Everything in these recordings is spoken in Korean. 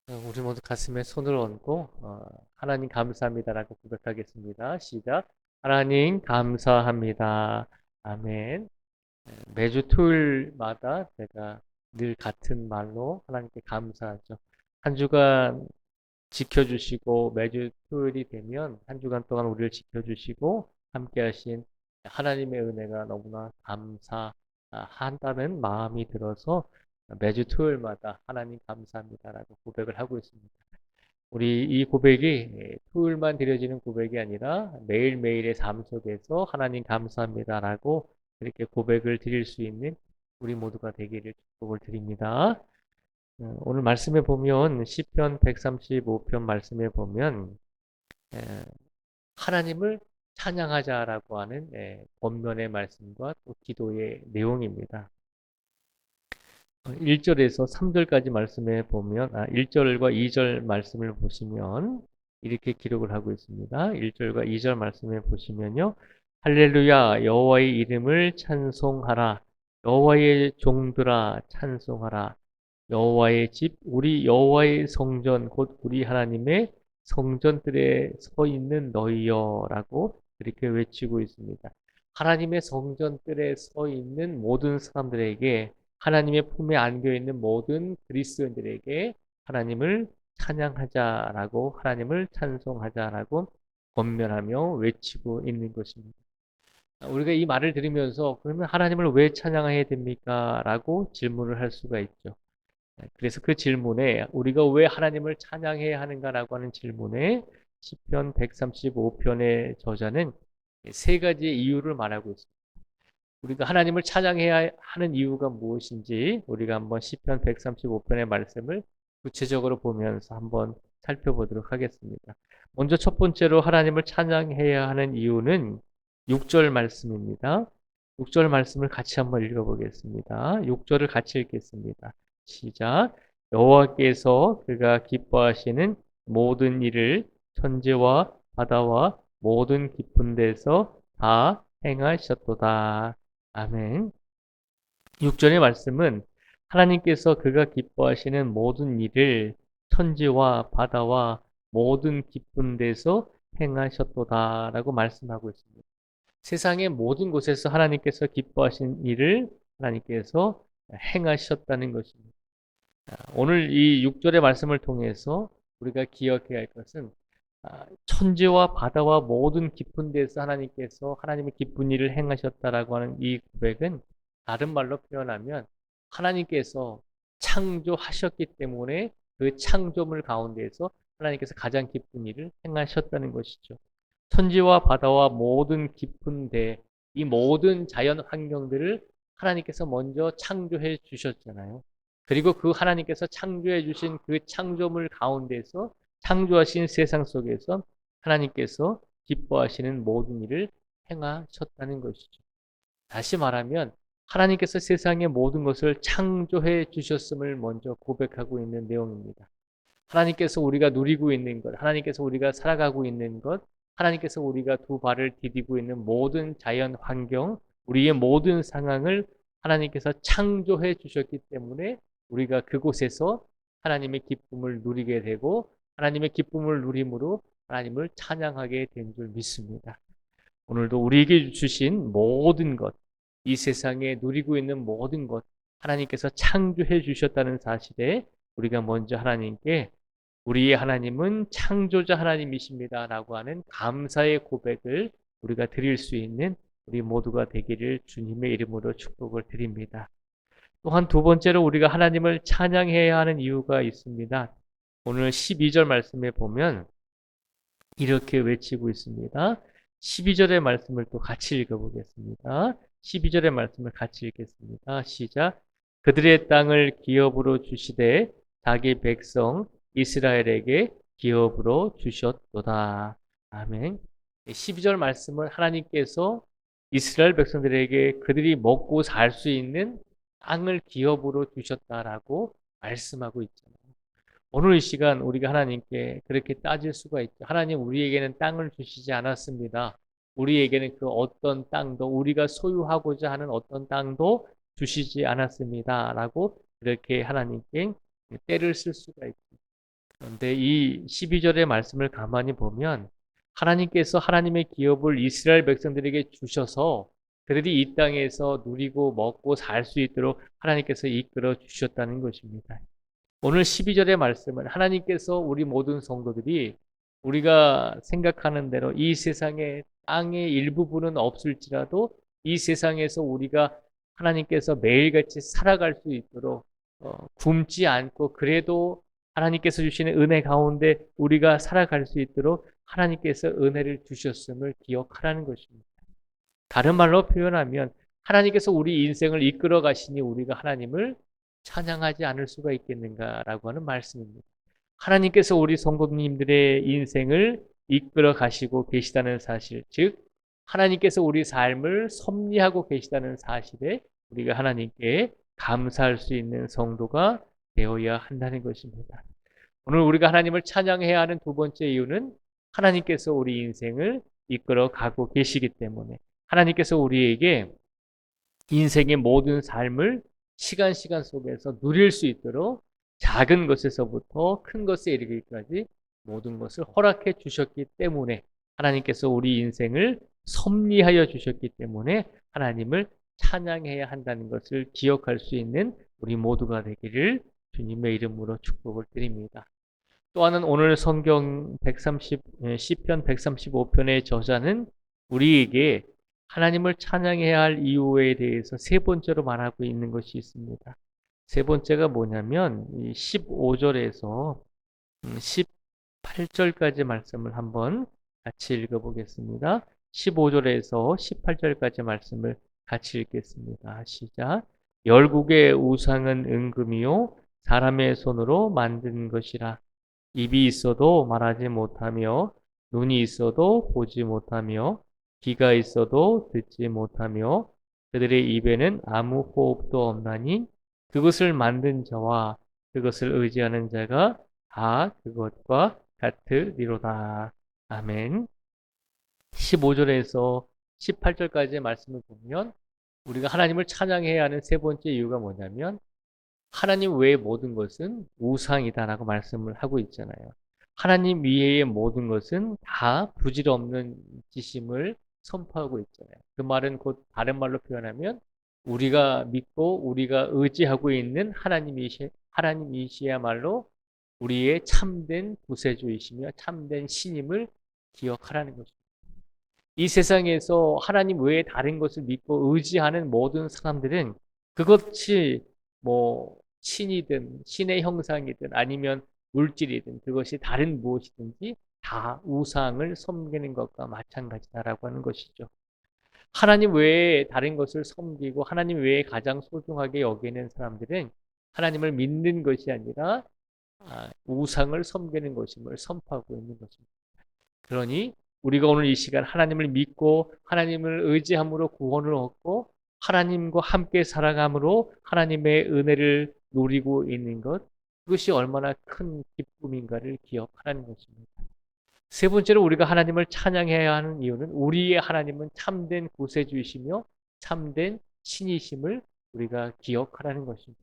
우리 모두 가슴에 손을 얹고 하나님 감사합니다라고 고백하겠습니다. 시작. 하나님 감사합니다. 아멘. 매주 토요일마다 제가 늘 같은 말로 하나님께 감사하죠. 한 주간 지켜주시고 매주 토요일이 되면 한 주간 동안 우리를 지켜주시고 함께하신 하나님의 은혜가 너무나 감사한다는 마음이 들어서 매주 토요일마다 하나님 감사합니다라고 고백을 하고 있습니다. 우리 이 고백이 토요일만 드려지는 고백이 아니라 매일매일의 삶 속에서 하나님 감사합니다라고 이렇게 고백을 드릴 수 있는 우리 모두가 되기를 축복을 드립니다. 오늘 말씀에 보면 시편 135편 말씀에 보면 에, 하나님을 찬양하자라고 하는 권면의 말씀과 또 기도의 내용입니다. 1절에서 3절까지 말씀에 보면 1절과 2절 말씀을 보시면 이렇게 기록을 하고 있습니다. 1절과 2절 말씀에 보시면요. 할렐루야 여호와의 이름을 찬송하라. 여호와의 종들아 찬송하라. 여호와의 집 우리 여호와의 성전 곧 우리 하나님의 성전들에 서 있는 너희여라고 그렇게 외치고 있습니다. 하나님의 성전들에 서 있는 모든 사람들에게 하나님의 품에 안겨 있는 모든 그리스도인들에게 하나님을 찬양하자라고 하나님을 찬송하자라고 권면하며 외치고 있는 것입니다. 우리가 이 말을 들으면서 그러면 하나님을 왜 찬양해야 됩니까? 라고 질문을 할 수가 있죠. 그래서 그 질문에 우리가 왜 하나님을 찬양해야 하는가라고 하는 질문에 시편 135편의 저자는 세 가지의 이유를 말하고 있습니다. 우리가 하나님을 찬양해야 하는 이유가 무엇인지 우리가 한번 시편 135편의 말씀을 구체적으로 보면서 한번 살펴보도록 하겠습니다. 먼저 첫 번째로 하나님을 찬양해야 하는 이유는 6절 말씀입니다. 6절 말씀을 같이 한번 읽어보겠습니다. 6절을 같이 읽겠습니다. 시작. 여호와께서 그가 기뻐하시는 모든 일을 천지와 바다와 모든 깊은 데서 다 행하셨도다. 아멘. 6절의 말씀은 하나님께서 그가 기뻐하시는 모든 일을 천지와 바다와 모든 깊은 데서 행하셨도다라고 말씀하고 있습니다. 세상의 모든 곳에서 하나님께서 기뻐하신 일을 하나님께서 행하셨다는 것입니다. 오늘 이 6절의 말씀을 통해서 우리가 기억해야 할 것은 천지와 바다와 모든 깊은 데서 하나님께서 하나님의 기쁜 일을 행하셨다라고 하는 이 고백은 다른 말로 표현하면 하나님께서 창조하셨기 때문에 그 창조물 가운데에서 하나님께서 가장 기쁜 일을 행하셨다는 것이죠. 천지와 바다와 모든 깊은 데, 이 모든 자연 환경들을 하나님께서 먼저 창조해 주셨잖아요. 그리고 그 하나님께서 창조해 주신 그 창조물 가운데서 창조하신 세상 속에서 하나님께서 기뻐하시는 모든 일을 행하셨다는 것이죠. 다시 말하면 하나님께서 세상의 모든 것을 창조해 주셨음을 먼저 고백하고 있는 내용입니다. 하나님께서 우리가 누리고 있는 것, 하나님께서 우리가 살아가고 있는 것, 하나님께서 우리가 두 발을 디디고 있는 모든 자연 환경, 우리의 모든 상황을 하나님께서 창조해 주셨기 때문에 우리가 그곳에서 하나님의 기쁨을 누리게 되고 하나님의 기쁨을 누림으로 하나님을 찬양하게 된 줄 믿습니다. 오늘도 우리에게 주신 모든 것, 이 세상에 누리고 있는 모든 것, 하나님께서 창조해 주셨다는 사실에 우리가 먼저 하나님께 우리의 하나님은 창조자 하나님이십니다. 라고 하는 감사의 고백을 우리가 드릴 수 있는 우리 모두가 되기를 주님의 이름으로 축복을 드립니다. 또한 두 번째로 우리가 하나님을 찬양해야 하는 이유가 있습니다. 오늘 12절 말씀에 보면 이렇게 외치고 있습니다. 12절의 말씀을 또 같이 읽어보겠습니다. 12절의 말씀을 같이 읽겠습니다. 시작. 그들의 땅을 기업으로 주시되 자기 백성 이스라엘에게 기업으로 주셨도다. 아멘. 12절 말씀을 하나님께서 이스라엘 백성들에게 그들이 먹고 살 수 있는 땅을 기업으로 주셨다라고 말씀하고 있잖아요. 오늘 이 시간 우리가 하나님께 그렇게 따질 수가 있죠. 하나님 우리에게는 땅을 주시지 않았습니다. 우리에게는 그 어떤 땅도 우리가 소유하고자 하는 어떤 땅도 주시지 않았습니다. 라고 그렇게 하나님께 때를 쓸 수가 있죠. 그런데 이 12절의 말씀을 가만히 보면 하나님께서 하나님의 기업을 이스라엘 백성들에게 주셔서 그들이 이 땅에서 누리고 먹고 살 수 있도록 하나님께서 이끌어 주셨다는 것입니다. 오늘 12절의 말씀은 하나님께서 우리 모든 성도들이 우리가 생각하는 대로 이 세상에 땅의 일부분은 없을지라도 이 세상에서 우리가 하나님께서 매일같이 살아갈 수 있도록 굶지 않고 그래도 하나님께서 주시는 은혜 가운데 우리가 살아갈 수 있도록 하나님께서 은혜를 주셨음을 기억하라는 것입니다. 다른 말로 표현하면 하나님께서 우리 인생을 이끌어 가시니 우리가 하나님을 찬양하지 않을 수가 있겠는가라고 하는 말씀입니다. 하나님께서 우리 성도님들의 인생을 이끌어 가시고 계시다는 사실, 즉 하나님께서 우리 삶을 섭리하고 계시다는 사실에 우리가 하나님께 감사할 수 있는 성도가 되어야 한다는 것입니다. 오늘 우리가 하나님을 찬양해야 하는 두 번째 이유는 하나님께서 우리 인생을 이끌어 가고 계시기 때문에 하나님께서 우리에게 인생의 모든 삶을 시간 속에서 누릴 수 있도록 작은 것에서부터 큰 것에 이르기까지 모든 것을 허락해 주셨기 때문에 하나님께서 우리 인생을 섭리하여 주셨기 때문에 하나님을 찬양해야 한다는 것을 기억할 수 있는 우리 모두가 되기를 주님의 이름으로 축복을 드립니다. 또 하나는 오늘 성경 시편 135편의 저자는 우리에게 하나님을 찬양해야 할 이유에 대해서 세 번째로 말하고 있는 것이 있습니다. 세 번째가 뭐냐면 15절에서 18절까지 말씀을 한번 같이 읽어보겠습니다. 15절에서 18절까지 말씀을 같이 읽겠습니다. 시작. 열국의 우상은 은금이요 사람의 손으로 만든 것이라. 입이 있어도 말하지 못하며 눈이 있어도 보지 못하며 귀가 있어도 듣지 못하며 그들의 입에는 아무 호흡도 없나니 그것을 만든 자와 그것을 의지하는 자가 다 그것과 같으리로다. 아멘. 15절에서 18절까지의 말씀을 보면 우리가 하나님을 찬양해야 하는 세 번째 이유가 뭐냐면 하나님 외의 모든 것은 우상이다라고 말씀을 하고 있잖아요. 하나님 위에의 모든 것은 다 부질없는 짓임을 선포하고 있잖아요. 그 말은 곧 다른 말로 표현하면 우리가 믿고 우리가 의지하고 있는 하나님이시야말로 우리의 참된 구세주이시며 참된 신임을 기억하라는 것입니다. 이 세상에서 하나님 외에 다른 것을 믿고 의지하는 모든 사람들은 그것이 뭐 신이든 신의 형상이든 아니면 물질이든 그것이 다른 무엇이든지 다 우상을 섬기는 것과 마찬가지다라고 하는 것이죠. 하나님 외에 다른 것을 섬기고 하나님 외에 가장 소중하게 여기는 사람들은 하나님을 믿는 것이 아니라 우상을 섬기는 것임을 선포하고 있는 것입니다. 그러니 우리가 오늘 이 시간 하나님을 믿고 하나님을 의지함으로 구원을 얻고 하나님과 함께 살아감으로 하나님의 은혜를 누리고 있는 것, 그것이 얼마나 큰 기쁨인가를 기억하라는 것입니다. 세 번째로 우리가 하나님을 찬양해야 하는 이유는 우리의 하나님은 참된 구세주이시며 참된 신이심을 우리가 기억하라는 것입니다.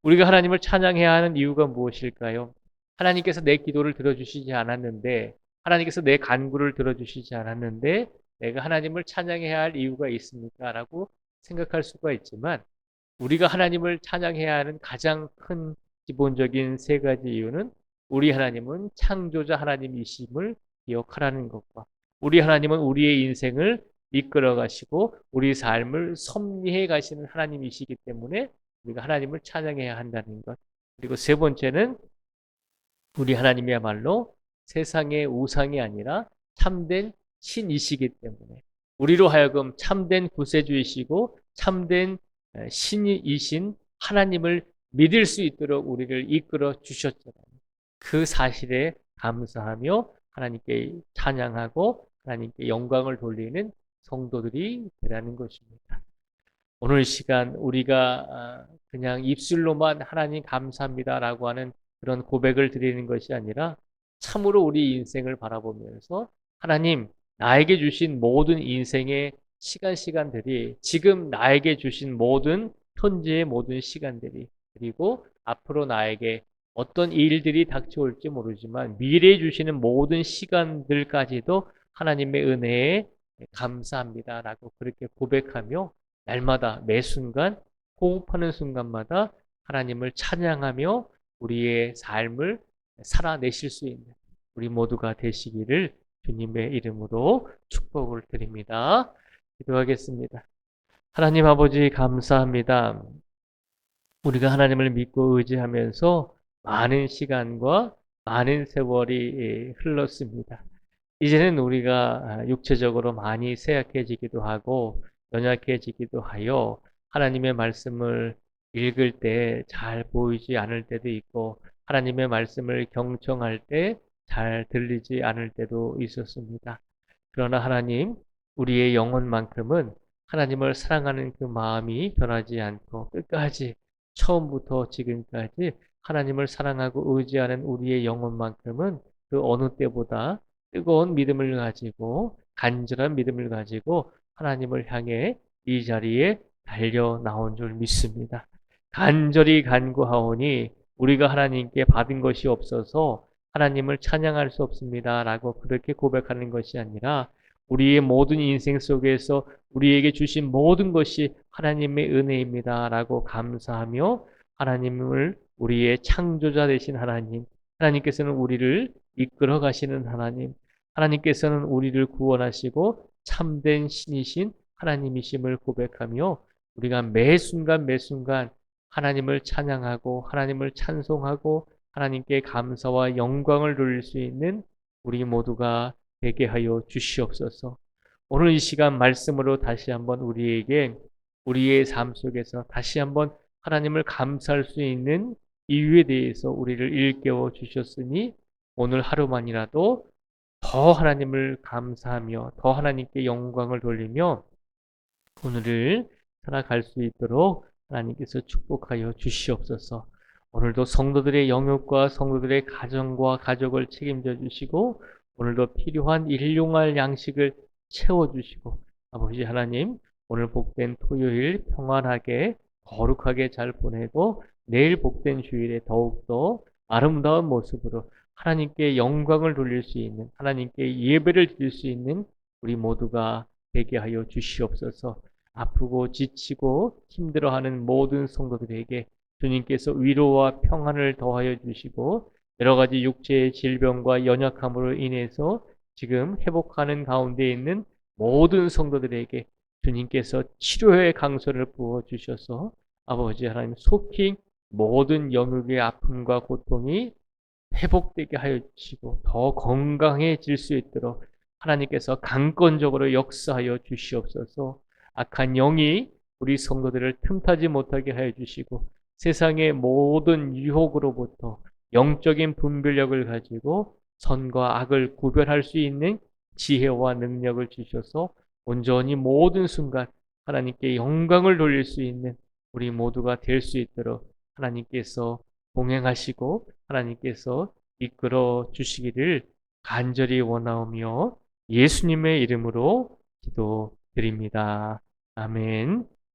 우리가 하나님을 찬양해야 하는 이유가 무엇일까요? 하나님께서 내 기도를 들어주시지 않았는데 하나님께서 내 간구를 들어주시지 않았는데 내가 하나님을 찬양해야 할 이유가 있습니까? 라고 생각할 수가 있지만 우리가 하나님을 찬양해야 하는 가장 큰 기본적인 세 가지 이유는 우리 하나님은 창조자 하나님이심을 기억하라는 것과 우리 하나님은 우리의 인생을 이끌어 가시고 우리 삶을 섭리해 가시는 하나님이시기 때문에 우리가 하나님을 찬양해야 한다는 것. 그리고 세 번째는 우리 하나님이야말로 세상의 우상이 아니라 참된 신이시기 때문에 우리로 하여금 참된 구세주이시고 참된 신이신 하나님을 믿을 수 있도록 우리를 이끌어 주셨잖아요. 그 사실에 감사하며 하나님께 찬양하고 하나님께 영광을 돌리는 성도들이 되라는 것입니다. 오늘 시간 우리가 그냥 입술로만 하나님 감사합니다라고 하는 그런 고백을 드리는 것이 아니라 참으로 우리 인생을 바라보면서 하나님 나에게 주신 모든 인생의 시간들이 지금 나에게 주신 모든 현재의 모든 시간들이 그리고 앞으로 나에게 어떤 일들이 닥쳐올지 모르지만 미래에 주시는 모든 시간들까지도 하나님의 은혜에 감사합니다라고 그렇게 고백하며 날마다 매 순간 호흡하는 순간마다 하나님을 찬양하며 우리의 삶을 살아내실 수 있는 우리 모두가 되시기를 주님의 이름으로 축복을 드립니다. 기도하겠습니다. 하나님 아버지 감사합니다. 우리가 하나님을 믿고 의지하면서 많은 시간과 많은 세월이 흘렀습니다. 이제는 우리가 육체적으로 많이 쇠약해지기도 하고 연약해지기도 하여 하나님의 말씀을 읽을 때 잘 보이지 않을 때도 있고 하나님의 말씀을 경청할 때 잘 들리지 않을 때도 있었습니다. 그러나 하나님, 우리의 영혼만큼은 하나님을 사랑하는 그 마음이 변하지 않고 끝까지 처음부터 지금까지 하나님을 사랑하고 의지하는 우리의 영혼만큼은 그 어느 때보다 뜨거운 믿음을 가지고 간절한 믿음을 가지고 하나님을 향해 이 자리에 달려 나온 줄 믿습니다. 간절히 간구하오니 우리가 하나님께 받은 것이 없어서 하나님을 찬양할 수 없습니다라고 그렇게 고백하는 것이 아니라 우리의 모든 인생 속에서 우리에게 주신 모든 것이 하나님의 은혜입니다라고 감사하며 하나님을 우리의 창조자 되신 하나님, 하나님께서는 우리를 이끌어 가시는 하나님, 하나님께서는 우리를 구원하시고 참된 신이신 하나님이심을 고백하며 우리가 매 순간 매 순간 하나님을 찬양하고 하나님을 찬송하고 하나님께 감사와 영광을 돌릴 수 있는 우리 모두가 되게 하여 주시옵소서. 오늘 이 시간 말씀으로 다시 한번 우리에게 우리의 삶 속에서 다시 한번 하나님을 감사할 수 있는 이유에 대해서 우리를 일깨워 주셨으니 오늘 하루만이라도 더 하나님을 감사하며 더 하나님께 영광을 돌리며 오늘을 살아갈 수 있도록 하나님께서 축복하여 주시옵소서. 오늘도 성도들의 영역과 성도들의 가정과 가족을 책임져 주시고 오늘도 필요한 일용할 양식을 채워주시고 아버지 하나님 오늘 복된 토요일 평안하게 거룩하게 잘 보내고 내일 복된 주일에 더욱더 아름다운 모습으로 하나님께 영광을 돌릴 수 있는 하나님께 예배를 드릴 수 있는 우리 모두가 되게 하여 주시옵소서. 아프고 지치고 힘들어하는 모든 성도들에게 주님께서 위로와 평안을 더하여 주시고 여러 가지 육체의 질병과 연약함으로 인해서 지금 회복하는 가운데 있는 모든 성도들에게 주님께서 치료의 강소를 부어 주셔서 아버지 하나님 속히 모든 영역의 아픔과 고통이 회복되게 하여 주시고 더 건강해질 수 있도록 하나님께서 강권적으로 역사하여 주시옵소서. 악한 영이 우리 성도들을 틈타지 못하게 하여 주시고 세상의 모든 유혹으로부터 영적인 분별력을 가지고 선과 악을 구별할 수 있는 지혜와 능력을 주셔서 온전히 모든 순간 하나님께 영광을 돌릴 수 있는 우리 모두가 될 수 있도록 하나님께서 동행하시고 하나님께서 이끌어 주시기를 간절히 원하오며 예수님의 이름으로 기도드립니다. 아멘.